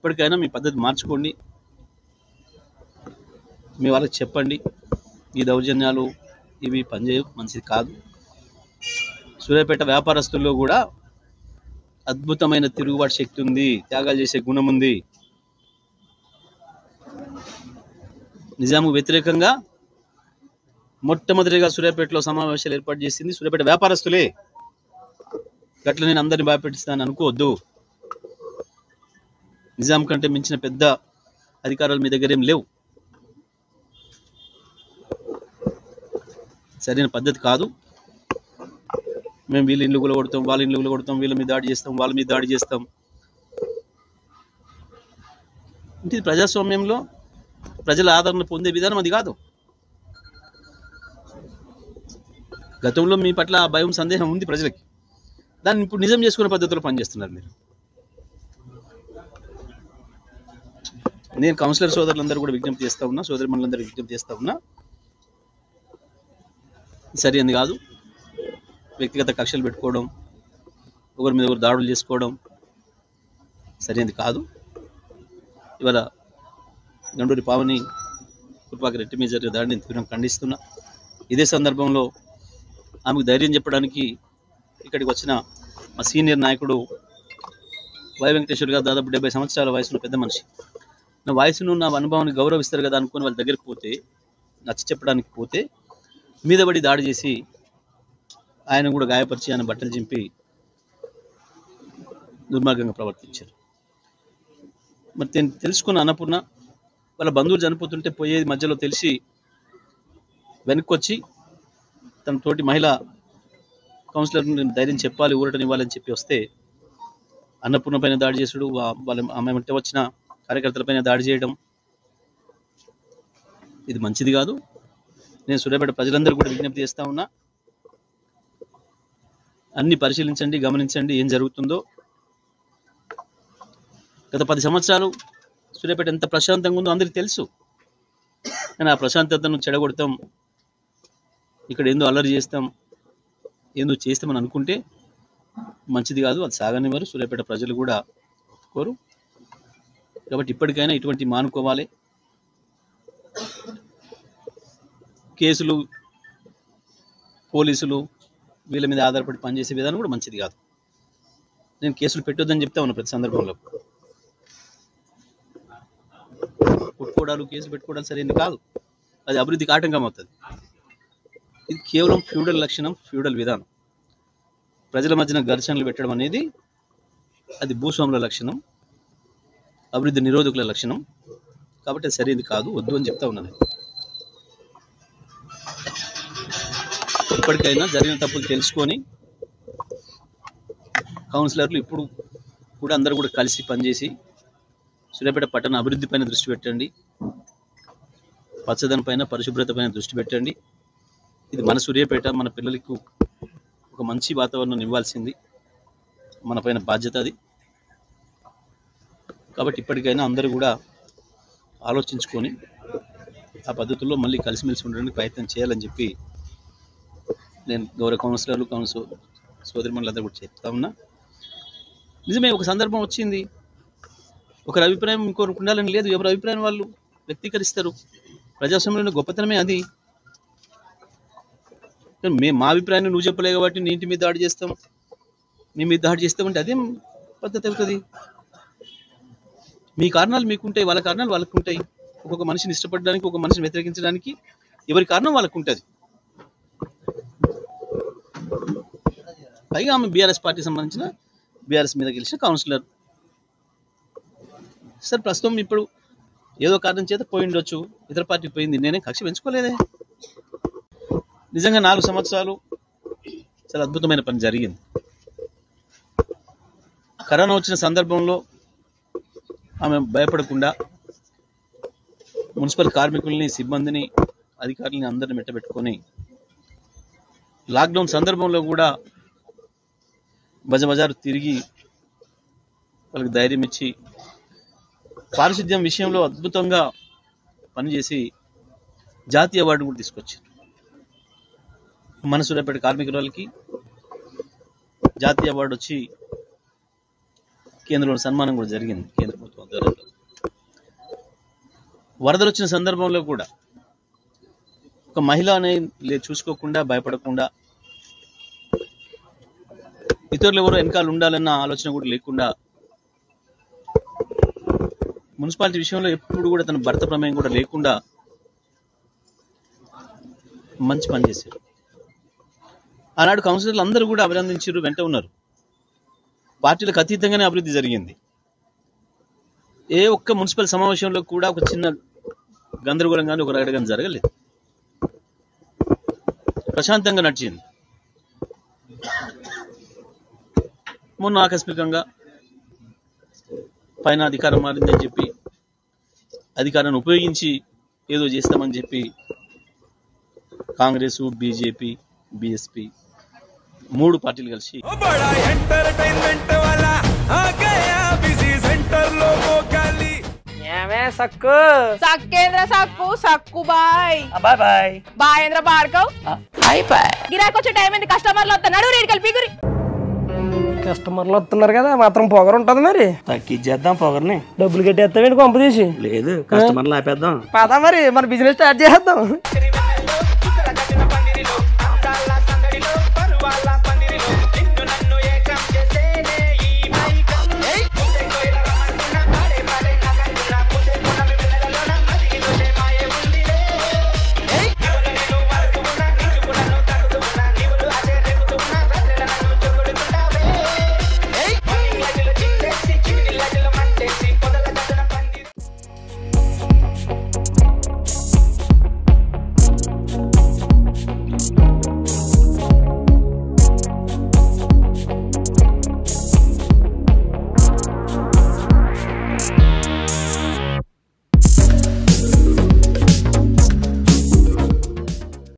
ఇప్పటికైనా మీ పద్ధతి మార్చుకోండి, మీ వాళ్ళకి చెప్పండి, ఈ దౌర్జన్యాలు ఇవి పనిచేయవు, మంచిది కాదు. సూర్యాపేట వ్యాపారస్తుల్లో కూడా అద్భుతమైన తిరుగుబాటు శక్తి ఉంది, త్యాగాలు చేసే గుణం ఉంది. నిజాంకు వ్యతిరేకంగా మొట్టమొదటిగా సూర్యాపేటలో సమావేశాలు ఏర్పాటు చేసింది సూర్యాపేట వ్యాపారస్తులే. గట్ల నేను అందరిని భయపెట్టిస్తాను అనుకోవద్దు. నిజాం కంటే మించిన పెద్ద అధికారాలు మీ దగ్గర ఏం లేవు. సరైన పద్ధతి కాదు. మేము వీళ్ళ ఇండ్లు కొడతాం, వాళ్ళ ఇండ్లు కొడతాం, వీళ్ళ మీద దాడి చేస్తాం, వాళ్ళ మీద దాడి చేస్తాం. ఇది ప్రజాస్వామ్యంలో ప్రజల ఆదరణ పొందే విధానం అది కాదు. గతంలో మీ పట్ల భయం సందేహం ఉంది ప్రజలకి, దాన్ని ఇప్పుడు నిజం చేసుకునే పద్ధతిలో పనిచేస్తున్నారు మీరు. నేను కౌన్సిలర్ సోదరులందరూ కూడా విజ్ఞప్తి చేస్తూ ఉన్నా, సోదరిమణులందరూ విజ్ఞప్తి చేస్తూ ఉన్నా, సరైనది కాదు. వ్యక్తిగత కక్షలు పెట్టుకోవడం, ఒకరి మీద ఒకరు దాడులు చేసుకోవడం సరైనది కాదు. ఇవాళ గండూరి పావని కృపాకర్ రెడ్డి మీద జరిగే దాడిని తీవ్రంగా ఖండిస్తున్నా. ఇదే సందర్భంలో ఆమెకు ధైర్యం చెప్పడానికి ఇక్కడికి వచ్చిన మా సీనియర్ నాయకుడు వై వెంకటేశ్వర్ గారు, దాదాపు 70 సంవత్సరాల వయసులో పెద్ద మనిషి. నా వయసును, నా అనుభవాన్ని గౌరవిస్తారు కదా అనుకుని వాళ్ళ దగ్గరికి పోతే, నచ్చ చెప్పడానికి పోతే మీద పడి దాడి చేసి ఆయన కూడా గాయపరిచి ఆయన బట్టలు చింపి దుర్మార్గంగా ప్రవర్తించారు. మరి నేను తెలుసుకున్న అన్నపూర్ణ వాళ్ళ బంధువులు చనిపోతుంటే పోయేది మధ్యలో తెలిసి వెనక్కొచ్చి తన తోటి మహిళ కౌన్సిలర్ ధైర్యం చెప్పాలి, ఊరటనివ్వాలని చెప్పి వస్తే అన్నపూర్ణ పైన దాడి చేసుడు, వాళ్ళ ఆమె వెంట వచ్చిన కార్యకర్తలపైన దాడి చేయడం ఇది మంచిది కాదు. నేను సూర్యాపేట ప్రజలందరూ కూడా విజ్ఞప్తి చేస్తా ఉన్నా, అన్ని పరిశీలించండి, గమనించండి ఏం జరుగుతుందో. గత 10 సంవత్సరాలు సూర్యాపేట ఎంత ప్రశాంతంగా ఉందో అందరికీ తెలుసు. కానీ ఆ ప్రశాంతతను చెడగొడతాం, ఇక్కడ ఏందో అల్లరి చేస్తాం, ఏందో చేస్తామని అనుకుంటే మంచిది కాదు. అది సాగనివ్వరు, సూర్యాపేట ప్రజలు కూడా ఒప్పుకోరు. కాబట్టి ఇప్పటికైనా ఇటువంటి మానుకోవాలి. కేసులు, పోలీసులు వీళ్ళ మీద ఆధారపడి పనిచేసే విధానం కూడా మంచిది కాదు. నేను కేసులు పెట్టొద్దని చెప్తా ఉన్నా ప్రతి సందర్భంలో. కొట్టుకోవడాలు, కేసులు పెట్టుకోవడాలు సరైనది కాదు, అది అభివృద్ధికి ఆటంకం అవుతుంది. ఇది కేవలం ఫ్యూడల్ లక్షణం, ఫ్యూడల్ విధానం. ప్రజల మధ్యన ఘర్షణలు పెట్టడం అనేది అది భూస్వాముల లక్షణం, అభివృద్ధి నిరోధకుల లక్షణం. కాబట్టి అది సరైనది కాదు, వద్దు అని చెప్తా ఉన్నది. ఇప్పటికైనా జరిగిన తప్పులు తెలుసుకొని కౌన్సిలర్లు ఇప్పుడు కూడా అందరూ కూడా కలిసి పనిచేసి సూర్యాపేట పట్టణ అభివృద్ధి పైన దృష్టి పెట్టండి, పచ్చదనం పైన, పరిశుభ్రత పైన దృష్టి పెట్టండి. ఇది మన సూర్యాపేట, మన పిల్లలకు ఒక మంచి వాతావరణం ఇవ్వాల్సింది మన పైన బాధ్యత అది. కాబట్టి ఇప్పటికైనా అందరూ కూడా ఆలోచించుకొని ఆ పద్ధతుల్లో మళ్ళీ కలిసిమెలిసి ఉండడానికి ప్రయత్నం చేయాలని చెప్పి నేను గౌరవ కౌన్సిలర్లు, సోదరిమణులందరూ కూడా చెప్తా ఉన్నా. నిజమే, ఒక సందర్భం వచ్చింది, ఒకరి అభిప్రాయం ఇంకొకరికి ఉండాలని లేదు, ఎవరి అభిప్రాయం వాళ్ళు వ్యక్తీకరిస్తారు. ప్రజాస్వామ్యంలో గొప్పతనమే అది. మేము మా అభిప్రాయాన్ని నువ్వు చెప్పలే కాబట్టి నీ ఇంటి మీద దాడి చేస్తాం, నీ మీద దాడి చేస్తామంటే అదేం పద్ధతి అవుతుంది? మీ కారణాలు మీకుంటాయి, వాళ్ళ కారణాలు వాళ్ళకు ఉంటాయి. ఒక్కొక్క మనిషిని ఇష్టపడడానికి, ఒక మనిషిని వ్యతిరేకించడానికి ఎవరి కారణం వాళ్ళకు ఉంటుంది. పైగా ఆమె బీఆర్ఎస్ పార్టీకి సంబంధించిన, బీఆర్ఎస్ మీద గెలిచిన కౌన్సిలర్. సార్ ప్రస్తుతం ఇప్పుడు ఏదో కారణం చేత పోయి ఉండొచ్చు, ఇతర పార్టీకి పోయింది, నేనే కక్ష పెంచుకోలేదే. నిజంగా 4 సంవత్సరాలు చాలా అద్భుతమైన పని జరిగింది. కరోనా వచ్చిన సందర్భంలో ఆమె భయపడకుండా మున్సిపల్ కార్మికుల్ని, సిబ్బందిని, అధికారులని అందరిని మెట్టబెట్టుకొని లాక్డౌన్ సందర్భంలో కూడా బజారు తిరిగి వాళ్ళకి ధైర్యం ఇచ్చి పారిశుద్ధ్యం విషయంలో అద్భుతంగా పనిచేసి జాతీయ అవార్డు కూడా తీసుకొచ్చారు. మన సూర్యాపేట కార్మికులకి జాతీయ అవార్డు వచ్చి కేంద్రంలో సన్మానం కూడా జరిగింది, కేంద్ర ప్రభుత్వం చెప్తారు. వరదలు వచ్చిన సందర్భంలో కూడా ఒక మహిళ అనేది చూసుకోకుండా భయపడకుండా ఇతరులు ఎవరో వెనకాల ఉండాలన్న ఆలోచన కూడా లేకుండా మున్సిపాలిటీ విషయంలో ఎప్పుడు కూడా తన భర్త ప్రమేయం కూడా లేకుండా మంచి పని చేశారు. ఆనాడు కౌన్సిలర్లు అందరూ కూడా అభినందించారు, వెంట ఉన్నారు. పార్టీలకు అతీతంగానే అభివృద్ధి జరిగింది. ఏ ఒక్క మున్సిపల్ సమావేశంలో కూడా ఒక చిన్న గందరగోళం కానీ ఒక రగడ కానీ జరగలేదు. ప్రశాంతంగా నడిచింది. మొన్న ఆకస్మికంగా పైన అధికారం మారిందని చెప్పి అధికారాన్ని ఉపయోగించి ఏదో చేస్తామని చెప్పి కాంగ్రెస్, బీజేపీ, బీఎస్పీ 3 పార్టీలు కలిసి సక్కు సక్కేంద్ర సక్కు సక్కు బాయ్ బాయ్ బాయ్ బాయేంద్ర భార్గవ్ హాయ్ బాయ్. గిరాకి వచ్చే టైం ఏంది? కస్టమర్లు వస్తున్నాడు, రేడికి కలిపి గురి. కస్టమర్లు వస్తున్నారు కదా, మాత్రం పొగరు ఉంటది. మరి తగ్గించేద్దాం పొగర్ని. డబ్బులు కట్టేస్తావేంటి కొంప తీసి? లేదు, కస్టమర్లు ఆపేద్దాం. పదా మరి మన బిజినెస్ స్టార్ట్ చేద్దాం.